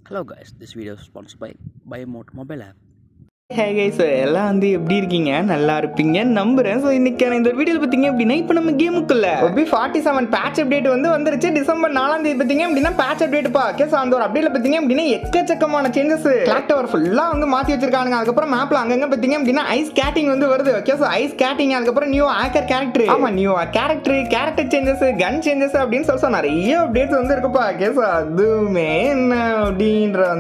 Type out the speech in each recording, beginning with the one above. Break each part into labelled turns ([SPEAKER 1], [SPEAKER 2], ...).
[SPEAKER 1] Hello guys, this video is sponsored by BuyMode mobile app.
[SPEAKER 2] Hey guys எல்லாம் எப்படி இருக்கீங்க? நல்லா இருப்பீங்க நம்புறேன். ஸோ இன்னைக்கான இந்த வீடியோவில் பார்த்தீங்க அப்படின்னா இப்போ நம்ம கேமுக்குள்ள ஒபி 47 பேட்ச் அப்டேட் வந்துருச்சு. டிசம்பர் 4ஆம் தேதி பார்த்தீங்க அப்படின்னா பேட்ச் அப்டேட்ப்பா. ஓகே, ஸோ அந்த ஒரு அப்டேட்ல பார்த்தீங்க அப்படின்னா எக்கச்சக்கமான சேஞ்சஸ் கிளாக் டவர் ஃபுல்லாக மாற்றி வச்சிருக்காங்க. அதுக்கப்புறம் மேப்ல அங்கங்க பார்த்தீங்க அப்படின்னா ஐஸ் கேட்டிங் வருது. ஓகே, ஸோ ஐஸ் கேட்டிங், அதுக்கப்புறம் நியூ ஆக்கர் கேரக்டர், ஆமா நியூ கேரக்டர் சேஞ்சஸ், கன் சேஞ்சஸ் அப்படின்னு சொல்லி நிறைய அப்டேட்ஸ் இருக்குப்பா. ஓகே, ஸோ அதுவுமே என்ன அப்படின்ற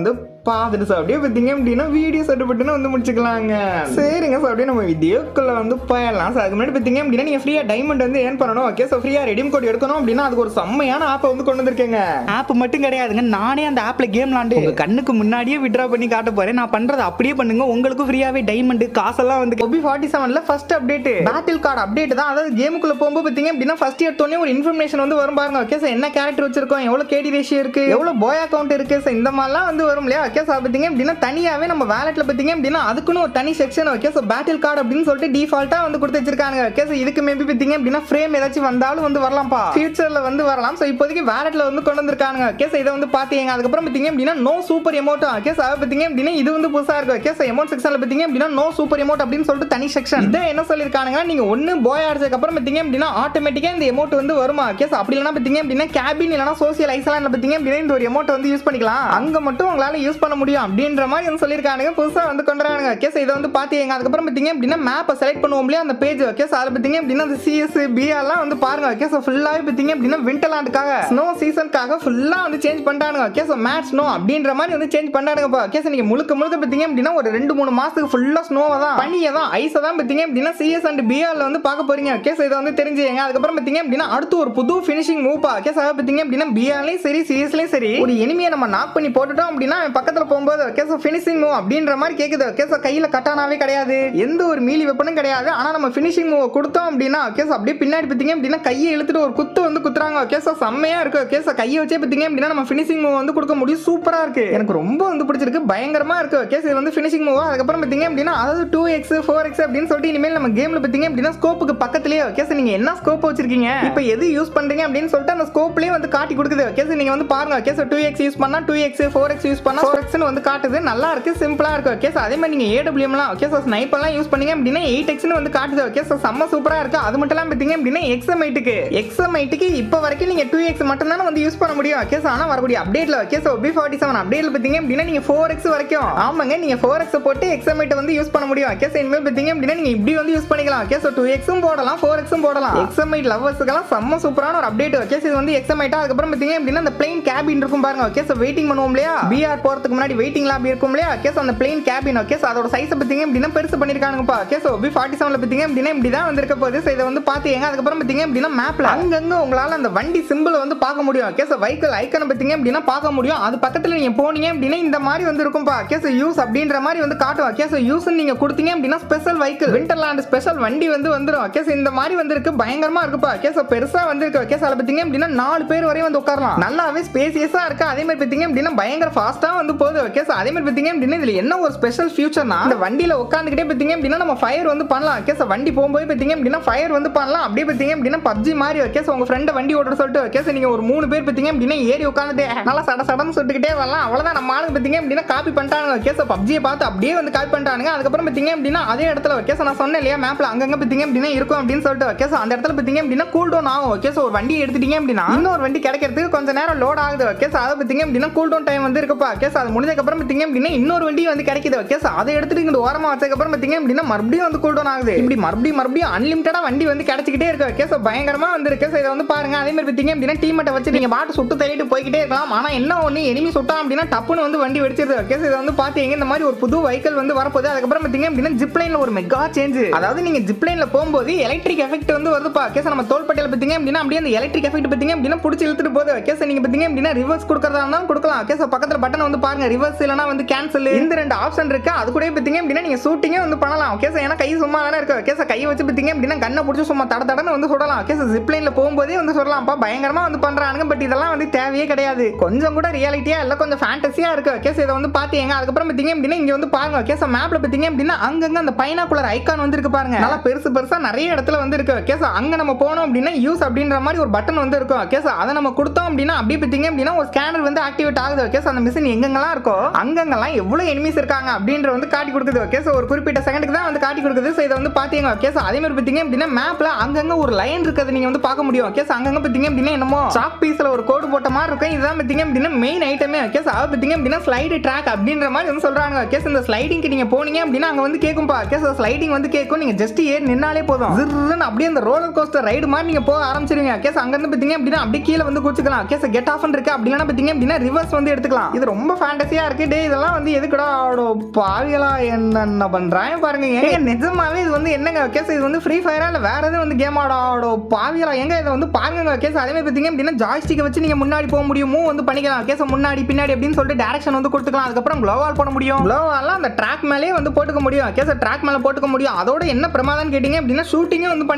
[SPEAKER 2] பார்த்துட்டு சார் அப்படியே பார்த்தீங்க அப்படின்னா வீடியோ சட்டுப்பட்டுன்னு முடிச்சுக்கலாங்க. சரிங்க சார், அப்படியே நம்ம வீடியோக்குள்ள போயிடலாம். சார் அதுக்கு முன்னாடி பார்த்தீங்க அப்படின்னா நீங்கள் ஃப்ரீயாக டைமண்ட் ஏர்ன் பண்ணணும். ஓகே, ஸோ ஃப்ரீயாக ரெடீம் கோட் எடுக்கணும் அப்படின்னா அதுக்கு ஒரு செம்மையான ஆப்பை கொண்டு வந்திருக்கேங்க. ஆப் மட்டும் கிடையாதுங்க, நானே அந்த ஆப்பில் கேம் விளாண்டு உங்கள் கண்ணுக்கு முன்னாடியே விட்ரா பண்ணி காட்ட போகிறேன். நான் பண்ணுறது அப்படியே பண்ணுங்க, உங்களுக்கு ஃப்ரீயாகவே டைமண்ட் காசெல்லாம் ஒபி 47ல first update battle card update தான். அதாவது கேமுக்குள்ள போகும்போது பார்த்தீங்க அப்படின்னா ஃபர்ஸ்ட் எடுத்தோடனே ஒரு இன்ஃபர்மேஷன் வரும் பாருங்க. ஓகே, ஸோ என்ன கேரக்டர் வச்சிருக்கோம், எவ்வளோ கேடி ரேஷியோ இருக்கு, எவ்வளோ பாய் அக்கௌண்ட் இருக்கு, ஸோ இந்த மாதிரிலாம் வரும் இல்லையா. ஓகே, பார்த்தீங்க அப்படின்னா தனியாவே நம்ம வாலெட்ல பார்த்தீங்க அப்படின்னா அதுக்குன்னு ஒரு தனி section. Okay, so battle card அப்படின்னு சொல்லிட்டு டிஃபால்ட்டா கொடுத்து வச்சிருக்காங்க. ஓகே, ஸோ இதுக்கு மேபி பார்த்தீங்க அப்படின்னா ஃப்ரேம் ஏதாச்சும் வந்தாலும் வரலாம்ப்பா, ஃபியூச்சர்ல வரலாம். ஸோ இப்போதைக்கு வாலெட்ல கொண்டு வந்திருக்காங்க. ஓகே, ஸோ இதை பாத்தீங்க. அதுக்கப்புறம் பார்த்தீங்க அப்படின்னா no super amount. Okay, so பார்த்தீங்க அப்படின்னா இது புதுசா இருக்கு. ஓகே, ஸோ எமௌண்ட் செக்ஷன்ல பார்த்தீங்க அப்படின்னா நோ சூப்பர் எமௌண்ட் அப்படின்னு சொல்லிட்டு தனி செக்ஷன். இதை என்ன சொல்லிருக்காங்க, நீங்க ஒன்னு பாய் ஆடுறதுக்கு அப்புறம் பார்த்தீங்க அப்படின்னா ஆட்டோமேட்டிக்கா இந்த எமௌண்ட் வருமா. ஓகே, ஸோ அப்படி இல்லைன்னா பார்த்தீங்க அப்படின்னா கேபின் இல்லைன்னா சோசியல் ஐசலாண்ட்ல பார்த்தீங்க அப்படின்னா இந்த ஒரு எமௌண்ட் யூஸ் பண்ணிக்கலாம். அங்க மட்டும் உங்களால யூஸ் பண்ண முடியும் அப்படின்ற மாதிரி சொல்லிருக்காங்க. புதுசா கொண்டுறாங்க. ஓகே, ஸோ இதை பாத்தீங்க. அதுக்கப்புறம் பார்த்தீங்க அப்படின்னா மேப்பை செலக்ட் பண்ணுவோம் இல்லையா அந்த பேஜ். ஓகே, ஸோ அதை பார்த்தீங்க அப்படின்னா அந்த சிஎஸ் பிஆர்லாம் பாருங்க. ஓகே, ஸோ ஃபுல்லாவே பார்த்தீங்க அப்படின்னா விண்டர்லாண்டுக்காக ஸ்னோ சீசனுக்காக ஃபுல்லா சேஞ்ச் பண்ணிட்டாங்க. ஓகே, ஸோ மேட் ஸ்னோ அப்படின்ற மாதிரி சேஞ்ச் பண்ணானுங்கப்பா. ஓகே, ஸோ நீங்க முழுக்க பார்த்தீங்க அப்படின்னா ஒரு 2-3 மாசத்துக்கு ஃபுல்லா ஸ்னோவை தான் பனியை தான் ஐஸை தான் பார்த்தீங்க அப்படின்னா சிஎஸ் அண்ட் பிஆர்ல பார்க்க போறீங்க. ஓகே, ஸோ இதை தெரிஞ்சுங்க. அதுக்கப்புறம் பார்த்தீங்க அப்படின்னா அடுத்து ஒரு புது ஃபினிஷிங் மூவ். ஓகே, ஸோ பார்த்தீங்க அப்படின்னா பிஆர்லயும் சரி சிஎஸ்லயும் சரி ஒரு எனிமியை நம்ம நாக் பண்ணி போட்டுட்டோம் அப்படின்னா பக்கத்துல போகும்போது ஓகே, ஸோ ஃபினிஷிங் மூவ் அப்படின்ற மாதிரி கேக்குது. ஓகே, ஸோ கையில கட்டானாவே கிடையாது, எந்த ஒரு மீலி வெப்பனும் கிடையாது. ஆனா நம்ம ஃபினிஷிங் மூவ் கொடுத்தோம் அப்படின்னா ஓகே, ஸோ அப்படியே பின்னாடி பார்த்தீங்க அப்படின்னா கையை இழுத்துட்டு ஒரு குத்து குத்துறாங்க. ஓகே, ஸோ செம்மையா இருக்கு. ஓகே, ஸோ கையை வச்சே பார்த்தீங்க அப்படின்னா நம்ம ஃபினிஷிங் மூவ் கொடுக்க முடியும். சூப்பரா இருக்கு, எனக்கு ரொம்ப பிடிச்சிருக்கு, பயங்கரமா இருக்கு. ஓகே, ஸோ இது ஃபினிஷிங் மூவ். அதுக்கப்புறம் பார்த்தீங்க அப்படின்னா அதாவது 2x 4x அப்படின்னு சொல்லிட்டு இனிமேல் நம்ம கேம்ல பார்த்தீங்க அப்படின்னா ஸ்கோப்புக்கு பக்கத்துலயே ஓகே, ஸோ நீங்க என்ன ஸ்கோப் வச்சிருக்கீங்க, இப்போ எது யூஸ் பண்றீங்க அப்படின்னு சொல்லிட்டு அந்த ஸ்கோப்லயே காட்டி கொடுக்குது. ஓகே, ஸோ நீங்க பாருங்க. ஓகே, ஸோ 2x யூஸ் பண்ணா 2x 4x யூஸ் பண்ணா 4x னு காட்டுது. நல்லா இருக்கு, சிம்பிளா இருக்கு. ஓகே, ஸோ அதே மாதிரி நீங்க ஏடபிள்யூஎம்லாம் ஓகே, ஸோ ஸ்னைப்பர்லாம் யூஸ் பண்ணீங்க அப்படின்னா 8x னு காட்டுது. ஓகே, ஸோ செம்ம சூப்பரா இருக்கு. அது மட்டும் இல்லாம பார்த்தீங்க அப்படின்னா எக்ஸ்எம்ஐட்டுக்கு இப்போ வரைக்கும் நீங்க 2x மட்டும் தான் யூஸ் பண்ண முடியும். ஓகே, ஸோ ஆனா வரக்கூடிய அப்டேட்ல ஓகே, ஸோ B47 அப்டேட்ல பார்த்தீங்க அப்படின்னா நீங்க 4x வரைக்கும் ஆமாங்க நீங்க 4x போட்டு எக்ஸ்எம்ஐட் யூஸ் பண்ண முடியும். ஓகே, ஸோ இனிமேல் பார்த்தீங்க அப்படின்னா நீங்க இப்படி யூஸ் பண்ணிக்கலாம். ஓகே, ஸோ 2x போடலாம் 4x போடலாம். எக்ஸ்எம்ஐட் லவர்ஸ்க்குலாம் செம்ம சூப்பரான ஒரு அப்டேட். ஓகே, ஸோ இது எக்ஸ்எம்ஐட்டா. அதுக்கப்புறம் பார்த்தீங்க அப்படின்னா அந்த பிளேன் கேபின் இருக்கும் பாருங்க. ஓகே, ஸோ வெயிட்டிங் பண்ணுவோம் இல்லையா, பிஆர் போறதுக்கு முன்னாடி வெயிட்டிங் லாபி இருக்கும் இல்லையா. ஓகே, ஸோ அந்த பிளேன் கேபின் ஓகே, ஸோ அதோட சைஸ் பார்த்தீங்க அப்படின்னா பெருசு பண்ணிருக்கானுங்கப்பா. ஓகே, ஸோ B47ல பார்த்தீங்க அப்படின்னா இப்படி தான் வந்திருக்க போகுது. ஸோ இதை பாத்தீங்க. அதுக்கப்புறம் பார்த்தீங்க அப்படின்னா மேப்ல அங்கங்க உங்களால அந்த வண்டி சிம்பிள் பார்க்க முடியும். ஓகே, ஸோ வெஹிக்கிள் ஐக்கனை பார்த்தீங்க அப்படின்னா பார்க்க முடியும். அது பக்கத்துல நீங்க போனீங்க அப்படின்னா இந்த மாதிரி இருக்கும்பா. ஓகே, ஸோ யூஸ் அப்படின்ற மாதிரி காட்டும். ஓகே, ஸோ யூஸ் நீங்க கொடுத்தீங்க அப்படின்னா ஸ்பெஷல் வெஹிக்கிள் விண்டர்லாண்ட் ஸ்பெஷல் வண்டி வந்துரும். ஓகே, ஸோ இந்த மாதிரி இருக்கு, பயங்கரமா இருக்குப்பா. ஓகே, ஸோ பெருசா இருக்கு. ஓகே, ஸோ அதை பார்த்தீங்க அப்படின்னா 4 பேர் வரையும் உட்காரலாம். நல்லாவே ஸ்பேசியஸா இருக்கு. அதே மாதிரி பார்த்தீங்க அப்படின்னா பயங்கர ஃபாஸ்டா போகுது. ஓகே, ஸோ அதே மாதிரி பார்த்தீங்க அப்படின்னா இதுல என்ன ஒரு ஸ்பெஷல் ஃபியூச்சர்னா இந்த வண்டியில உட்காந்துக்கிட்டே பார்த்தீங்க அப்படின்னா நம்ம ஃபயர் பண்ணலாம். ஓகே, ஸோ வண்டி போகும்போது பார்த்தீங்க அப்படின்னா ஃபயர் பண்ணலாம். அப்படியே பார்த்தீங்க அப்படின்னா பப்ஜி மாதிரி. ஓகே, ஸோ உங்க ஃப்ரெண்ட் வண்டி ஓட்டுற சொல்லிட்டு ஓகே, ஸோ நீங்க ஒரு 3 பேர் பார்த்தீங்க அப்படின்னா ஏறி உட்காந்துட்டு நல்லா சடன்னு சுட்டுக்கிட்டே வரலாம். அவ்வளவுதான், நம்ம ஆளுங்க பார்த்தீங்க அப்படின்னா காப்பி பண்ணிட்டாங்க. ஓகே, ஸோ பப்ஜியை பார்த்து அப்படியே காப்பி பண்ணிட்டாங்க. அதுக்கப்புறம் பார்த்தீங்க அப்படின்னா அதே இடத்துல ஓகே, ஸோ நான் சொன்னேன் இல்லையா மேப்ல அங்கங்க பார்த்தீங்க அப்படின்னா இருக்கும் அப்படின்னு சொல்லிட்டு ஓகே, ஸோ அந்த இடத்துல பார்த்தீங்க அப்படின்னா கூல் டவுன் ஆகும். ஓகே, ஸோ ஒரு வண்டி எடுத்துட்டீங்க அப்படின்னா இன்னொரு வண்டி கிடைக்கிறதுக்கு கொஞ்சம் நேரம் லோட் ஆகுது. ஓகே, ஸோ அதை பார்த்தீங்க அப்படின்னா கூல் டவுன் டைம் இருக்குப்பா. ஓகே, ஸோ அது முடிஞ்சதுக்கு அப்புறம் பார்த்தீங்க அப்படின்னா இன்னொரு வண்டி கிடைக்குது. ஓகே, ஸோ அதை எடுத்துட்டு இங்க ஓரமா வச்சதுக்கு அப்புறம் பார்த்தீங்க அப்படின்னா மறுபடியும் கூல் டவுன் ஆகுது. இப்படி மறுபடியும் அன்லிமிட்டடா வண்டி கிடைச்சிக்கிட்டே இருக்கு. ஓகே, ஸோ பயங்கரமா இருக்கு. ஸோ இதை பாருங்க. அதே மாதிரி பார்த்தீங்க அப்படின்னா டீமேட்டை வச்சு நீங்க பாட்டு சுட்டு தள்ளிட்டு போய்கிட்டே இருக்கலாம். ஆனா என்ன ஒண்ணு எனிமி சுட்டா அப்படின்னா டப்புன்னு வண்டி வெடிச்சிருது. ஓகே, ஸோ இதை பாத்தீங்க இந்த மாதிரி ஒரு புது வெஹிக்கிள் வரப்போகுது. அதுக்கப்புறம் பார்த்தீங்க அப்படின்னா ஜிப் லைன்ல ஒரு மெகா சேஞ்ச். அதாவது நீங்க ஜிப் லைன்ல போகும்போது எலக்ட்ரிக் எஃபெக்ட் வருதுப்பா. ஓகே, ஸோ நம்ம தோள்பட்டையில பார்த்தீங்க அப்படின்னா அப்படியே அந்த எலக்ட்ரிக் எஃபெக்ட் பார்த்தீங்க அப்படின்னா பிடிச்சி இழுத்துட்டு போகுது. ஓகே, ஸோ நீங்க பார்த்தீங்க அப்படின்னா ரிவர்ஸ் கொடுக்கறதா இருந்தாலும் கொடுக்கலாம். ஓகே, ஸோ பக்கத்துல பட்டன் பாருங்க, ரிவர்ஸ் இல்லனா கேன்சல், இந்த 2 ஆப்ஷன் இருக்கு. அது கூட பார்த்தீங்க அப்படின்னா நீங்க ஷூட்டிங்கே பண்ணலாம். ஓகே, ஸோ ஏன்னா கை சும்மா தானே இருக்கு. ஓகே, ஸோ கையை வச்சு பார்த்தீங்க அப்படின்னா கண்ணை பிடிச்சி சும்மா தடன்னு சுடலாம். ஓகே, ஸோ ஜிப் லைன்ல போகும்போதே சுடலாம்ப்பா. பயங்கரமா பண்றானுங்க. பட் இதெல்லாம் தேவையே கிடையாது. கொஞ்சம் கூட ரியாலிட்டியா இல்ல, கொஞ்சம் ஃபேண்டசியா இருக்கு. ஓகே, ஸோ இதை பாத்தீங்க. அதுக்கப்புறம் பார்த்தீங்க அப்படின்னா இங்க பாருங்க. ஓகே, ஸோ மேப்ல பார்த்தீங்க அப்படின்னா அங்கங்க அந்த பைனாகுலர் ஐகான் இருக்கு பாருங்க, நல்லா பெருசா நிறைய இடத்துல இருக்கு. ஓகே, ஸோ அங்க நம்ம போனோம் அப்படின்னா யூஸ் அப்படின்ற மாதிரி ஒரு பட்டன் இருக்கும். ஓகே, ஸோ அதை நம்ம கொடுத்தோம் அப்படின்னா அப்படியே பார்த்தீங்க அப்படின்னா ஒரு ஸ்கேனர் ஆக்டிவேட் ஆகுது. ஓகே, ஸோ அந்த மிஷின் எங்கெங்கெல்லாம் எங்கெங்கெல்லாம் இருக்கோ அங்கங்கெல்லாம் எவ்வளவு எனிமீஸ் இருக்காங்க அப்படின்ற வந்து காட்டி கொடுக்குது. ஓகே சோ ஒரு குறிப்பிட்ட செகண்டுக்கு தான் வந்து காட்டி கொடுக்குது. சோ இதை வந்து பாத்தீங்க. ஓகே சோ அதே மாதிரி பாத்தீங்க அப்படின்னா மேப்ல அங்கங்க ஒரு லைன் இருக்கிறது நீங்க வந்து பார்க்க முடியும். ஓகே சோ அங்கங்க பாத்தீங்க அப்படின்னா என்னமோ சாக் பீஸ்ல ஒரு கோடு போட்ட மாதிரி இருக்கும். இதுதான் பாத்தீங்க அப்படின்னா மெயின் ஐட்டமே. ஓகே சோ அது பாத்தீங்க அப்படின்னா ஸ்லைடு ட்ராக் அப்படின்ற மாதிரி வந்து சொல்றாங்க. ஓகே சோ இந்த ஸ்லைடிங்க்கு நீங்க போனீங்க அப்படின்னா அங்க வந்து கேக்கும்பா. ஓகே சோ ஸ்லைடிங் வந்து கேக்கும். நீங்க ஜஸ்ட் ஏறி நின்னாலே போதும் ஜிர்ன்னு அப்படியே அந்த ரோலர் கோஸ்டர் ரைடு மாதிரி நீங்க போக ஆரம்பிச்சிருவீங்க. ஓகே சோ அங்க இருந்து பாத்தீங்க அப்படின்னா அப்படியே கீழ வந்து குதிச்சுக்கலாம். ஓகே சோ கெட் ஆஃப் இருக்கு. அப்படி இல்லனா பாத்தீங்க அப்படின்னா ரிவர்ஸ் வந்து எடுத்துக்கலாம். இது ரொம்ப ஃபேண்டஸியா இருக்கு. டேய் இதெல்லாம் வந்து எதுக்குடா ஆடோ பாவிகளா என்ன பண்றாங்க பாருங்க. ஏங்க நிஜமாவே இது வந்து என்னங்க. ஓகே சோ இது வந்து ஃப்ரீ ஃபயரா இல்ல வேற எதுவும் வந்து கேம் ஆடோ பாவிகளா ஏங்க இதை வந்து பாருங்க. ஓகே சோ அதே மாதிரி பாத்தீங்க அப்படின்னா ஜாய்ஸ்டிக்கை வச்சு நீங்க முன்னாடி போக முடியும். மூவ் வந்து பண்ணிக்கலாம். ஓகே சோ முன்னாடி பின்னாடி அப்படின்னு சொல்லிட்டு டைரக்ஷன் வந்து கொடுத்துக்கலாம். அதுக்கப்புறம் க்ளோவால் போட முடியும். க்ளோவால் அந்த ட்ராக் மேலே வந்து போட்டுக்க முடியும். ஓகே சோ ட்ராக் மேல போட்டுக்க முடியும். அதோட என்ன பிரமாதம்னு கேட்டீங்க அப்படின்னா ஷூட்டிங்கே வந்து பண்ணி